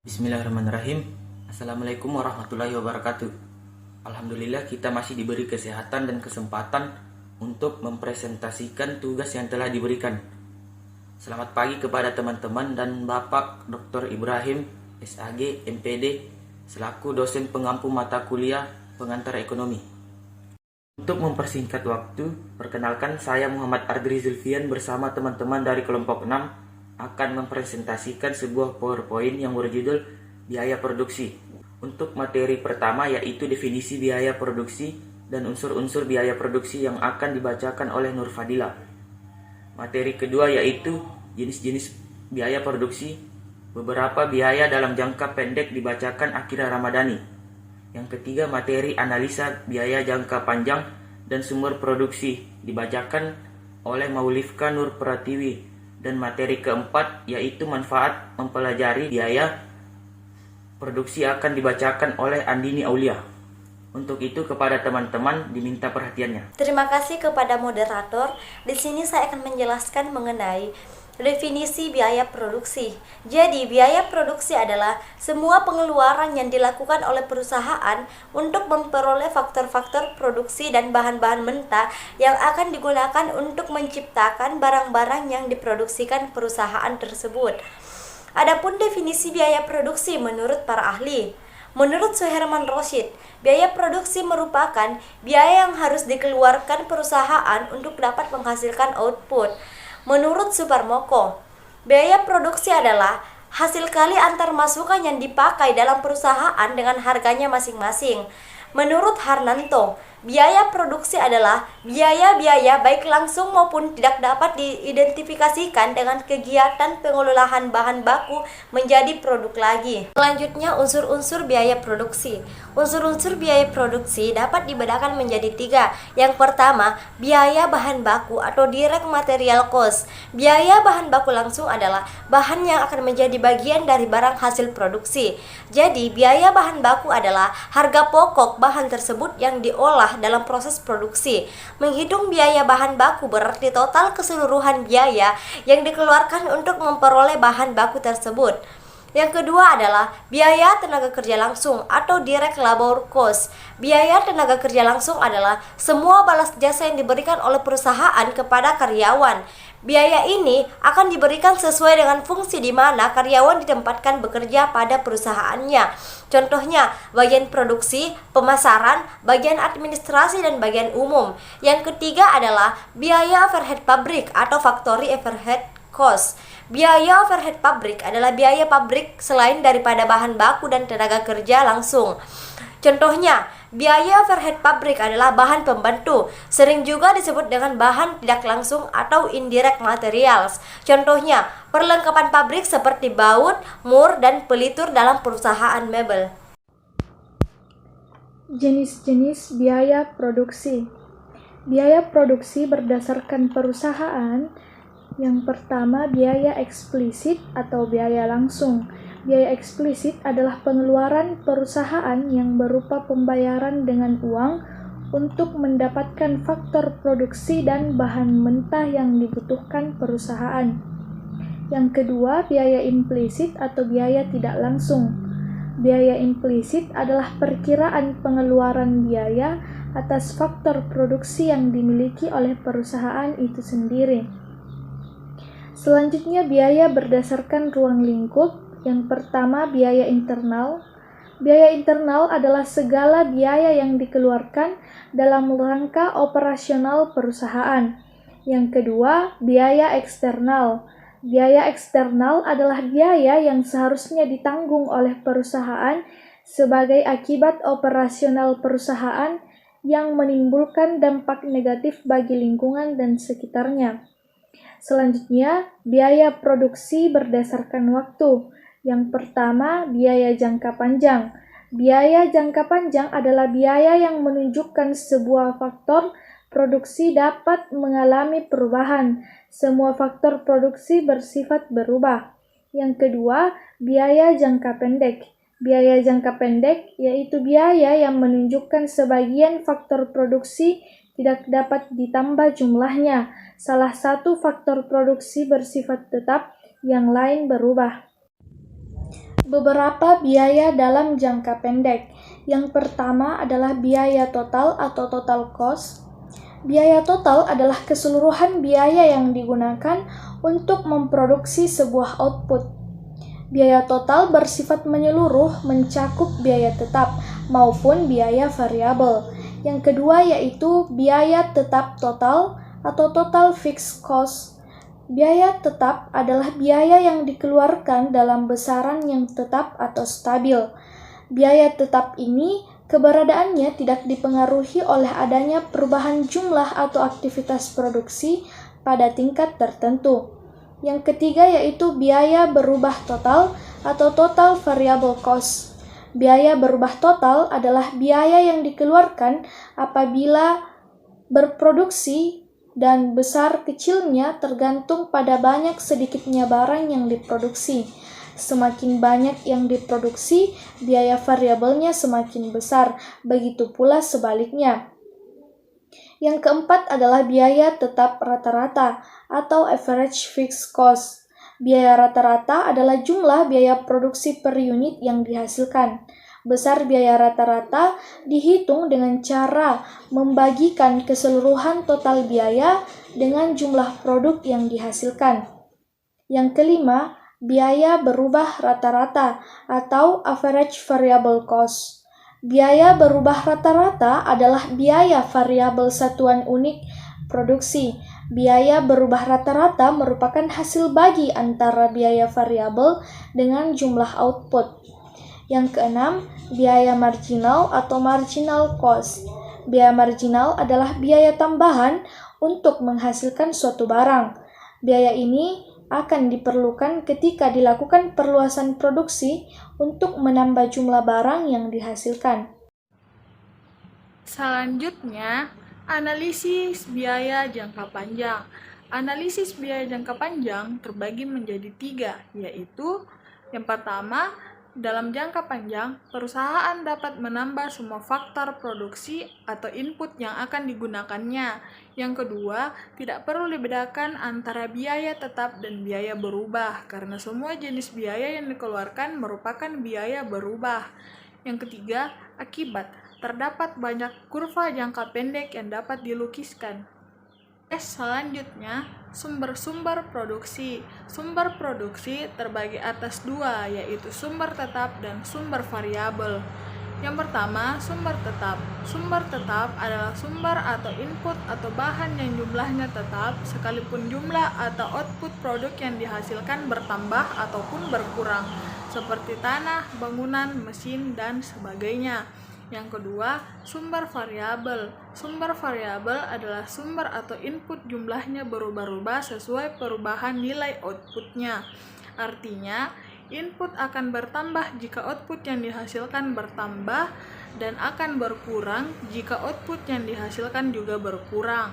Bismillahirrahmanirrahim. Assalamualaikum warahmatullahi wabarakatuh. Alhamdulillah kita masih diberi kesehatan dan kesempatan untuk mempresentasikan tugas yang telah diberikan. Selamat pagi kepada teman-teman dan Bapak Dr. Ibrahim, SAG, MPD, selaku dosen pengampu mata kuliah pengantar ekonomi. Untuk mempersingkat waktu, perkenalkan saya Muhammad Ardri Zulfian bersama teman-teman dari kelompok 6 akan mempresentasikan sebuah PowerPoint yang berjudul biaya produksi. Untuk materi pertama yaitu definisi biaya produksi dan unsur-unsur biaya produksi yang akan dibacakan oleh Nur Fadila. Materi kedua yaitu jenis-jenis biaya produksi. Beberapa biaya dalam jangka pendek dibacakan Akira Ramadhani. Yang ketiga materi analisa biaya jangka panjang dan sumber produksi dibacakan oleh Maulifka Nur Pratiwi. Dan materi keempat yaitu manfaat mempelajari biaya produksi akan dibacakan oleh Andini Aulia. Untuk itu kepada teman-teman diminta perhatiannya. Terima kasih kepada moderator. Di sini saya akan menjelaskan mengenai definisi biaya produksi. Jadi, biaya produksi adalah semua pengeluaran yang dilakukan oleh perusahaan untuk memperoleh faktor-faktor produksi dan bahan-bahan mentah yang akan digunakan untuk menciptakan barang-barang yang diproduksikan perusahaan tersebut. Adapun definisi biaya produksi menurut para ahli. Menurut Suherman Roshid, biaya produksi merupakan biaya yang harus dikeluarkan perusahaan untuk dapat menghasilkan output. Menurut Suparmoko, biaya produksi adalah hasil kali antar masukan yang dipakai dalam perusahaan dengan harganya masing-masing. Menurut Harnanto, biaya produksi adalah biaya-biaya baik langsung maupun tidak dapat diidentifikasikan dengan kegiatan pengelolaan bahan baku menjadi produk lagi. Selanjutnya, unsur-unsur biaya produksi. Unsur-unsur biaya produksi dapat dibedakan menjadi 3. Yang pertama, biaya bahan baku atau direct material cost. Biaya bahan baku langsung adalah bahan yang akan menjadi bagian dari barang hasil produksi. Jadi, biaya bahan baku adalah harga pokok bahan tersebut yang diolah dalam proses produksi. Menghitung biaya bahan baku berarti total keseluruhan biaya yang dikeluarkan untuk memperoleh bahan baku tersebut. Yang kedua adalah biaya tenaga kerja langsung atau direct labor cost. Biaya tenaga kerja langsung adalah semua balas jasa yang diberikan oleh perusahaan kepada karyawan. Biaya ini akan diberikan sesuai dengan fungsi di mana karyawan ditempatkan bekerja pada perusahaannya. Contohnya, bagian produksi, pemasaran, bagian administrasi, dan bagian umum. Yang ketiga adalah biaya overhead pabrik atau factory overhead cost. Biaya overhead pabrik adalah biaya pabrik selain daripada bahan baku dan tenaga kerja langsung. Contohnya, biaya overhead pabrik adalah bahan pembantu, sering juga disebut dengan bahan tidak langsung atau indirect materials. Contohnya, perlengkapan pabrik seperti baut, mur, dan pelitur dalam perusahaan mebel. Jenis-jenis biaya produksi. Biaya produksi berdasarkan perusahaan. Yang pertama, biaya eksplisit atau biaya langsung. Biaya eksplisit adalah pengeluaran perusahaan yang berupa pembayaran dengan uang untuk mendapatkan faktor produksi dan bahan mentah yang dibutuhkan perusahaan. Yang kedua, biaya implisit atau biaya tidak langsung. Biaya implisit adalah perkiraan pengeluaran biaya atas faktor produksi yang dimiliki oleh perusahaan itu sendiri. Selanjutnya, biaya berdasarkan ruang lingkup. Yang pertama, biaya internal. Biaya internal adalah segala biaya yang dikeluarkan dalam rangka operasional perusahaan. Yang kedua, biaya eksternal. Biaya eksternal adalah biaya yang seharusnya ditanggung oleh perusahaan sebagai akibat operasional perusahaan yang menimbulkan dampak negatif bagi lingkungan dan sekitarnya. Selanjutnya, biaya produksi berdasarkan waktu. Yang pertama, biaya jangka panjang. Biaya jangka panjang adalah biaya yang menunjukkan sebuah faktor produksi dapat mengalami perubahan. Semua faktor produksi bersifat berubah. Yang kedua, biaya jangka pendek. Biaya jangka pendek yaitu biaya yang menunjukkan sebagian faktor produksi tidak dapat ditambah jumlahnya. Salah satu faktor produksi bersifat tetap, yang lain berubah. Beberapa biaya dalam jangka pendek. Yang pertama adalah biaya total atau total cost. Biaya total adalah keseluruhan biaya yang digunakan untuk memproduksi sebuah output. Biaya total bersifat menyeluruh, mencakup biaya tetap maupun biaya variabel. Yang kedua yaitu biaya tetap total atau total fixed cost. Biaya tetap adalah biaya yang dikeluarkan dalam besaran yang tetap atau stabil. Biaya tetap ini keberadaannya tidak dipengaruhi oleh adanya perubahan jumlah atau aktivitas produksi pada tingkat tertentu. Yang ketiga yaitu biaya berubah total atau total variable cost. Biaya berubah total adalah biaya yang dikeluarkan apabila berproduksi dan besar kecilnya tergantung pada banyak sedikitnya barang yang diproduksi. Semakin banyak yang diproduksi, biaya variabelnya semakin besar, begitu pula sebaliknya. Yang keempat adalah biaya tetap rata-rata atau average fixed cost. Biaya rata-rata adalah jumlah biaya produksi per unit yang dihasilkan. Besar biaya rata-rata dihitung dengan cara membagikan keseluruhan total biaya dengan jumlah produk yang dihasilkan. Yang kelima, biaya berubah rata-rata atau average variable cost. Biaya berubah rata-rata adalah biaya variabel satuan unit produksi. Biaya berubah rata-rata merupakan hasil bagi antara biaya variabel dengan jumlah output. Yang keenam, biaya marginal atau marginal cost. Biaya marginal adalah biaya tambahan untuk menghasilkan suatu barang. Biaya ini akan diperlukan ketika dilakukan perluasan produksi untuk menambah jumlah barang yang dihasilkan. Selanjutnya, analisis biaya jangka panjang. Analisis biaya jangka panjang terbagi menjadi 3, yaitu yang pertama, dalam jangka panjang, perusahaan dapat menambah semua faktor produksi atau input yang akan digunakannya. Yang kedua, tidak perlu dibedakan antara biaya tetap dan biaya berubah, karena semua jenis biaya yang dikeluarkan merupakan biaya berubah. Yang ketiga, akibat. Terdapat banyak kurva jangka pendek yang dapat dilukiskan. Selanjutnya, sumber-sumber produksi. Sumber produksi terbagi atas 2, yaitu sumber tetap dan sumber variabel. Yang pertama, sumber tetap. Sumber tetap adalah sumber atau input atau bahan yang jumlahnya tetap, sekalipun jumlah atau output produk yang dihasilkan bertambah ataupun berkurang, seperti tanah, bangunan, mesin, dan sebagainya. Yang kedua, sumber variabel. Sumber variabel adalah sumber atau input jumlahnya berubah-ubah sesuai perubahan nilai outputnya. Artinya, input akan bertambah jika output yang dihasilkan bertambah dan akan berkurang jika output yang dihasilkan juga berkurang.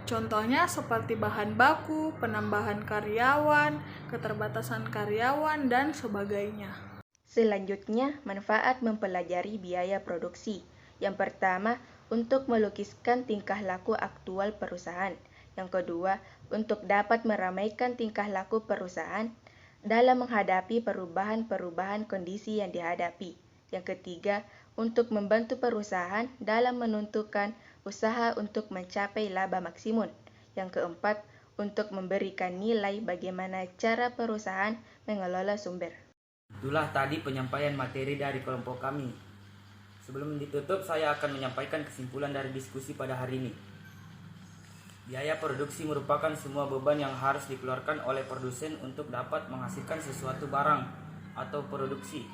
Contohnya seperti bahan baku, penambahan karyawan, keterbatasan karyawan, dan sebagainya. Selanjutnya, manfaat mempelajari biaya produksi. Yang pertama, untuk melukiskan tingkah laku aktual perusahaan. Yang kedua, untuk dapat meramaikan tingkah laku perusahaan dalam menghadapi perubahan-perubahan kondisi yang dihadapi. Yang ketiga, untuk membantu perusahaan dalam menentukan usaha untuk mencapai laba maksimum. Yang keempat, untuk memberikan nilai bagaimana cara perusahaan mengelola sumber. Itulah tadi penyampaian materi dari kelompok kami. Sebelum ditutup, saya akan menyampaikan kesimpulan dari diskusi pada hari ini. Biaya produksi merupakan semua beban yang harus dikeluarkan oleh produsen untuk dapat menghasilkan sesuatu barang atau produksi.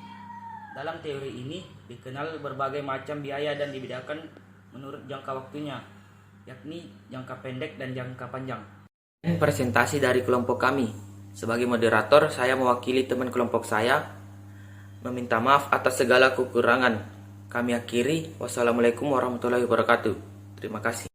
Dalam teori ini dikenal berbagai macam biaya dan dibedakan menurut jangka waktunya, yakni jangka pendek dan jangka panjang. Dan presentasi dari kelompok kami. Sebagai moderator, saya mewakili teman kelompok saya meminta maaf atas segala kekurangan. Kami akhiri. Wassalamualaikum warahmatullahi wabarakatuh. Terima kasih.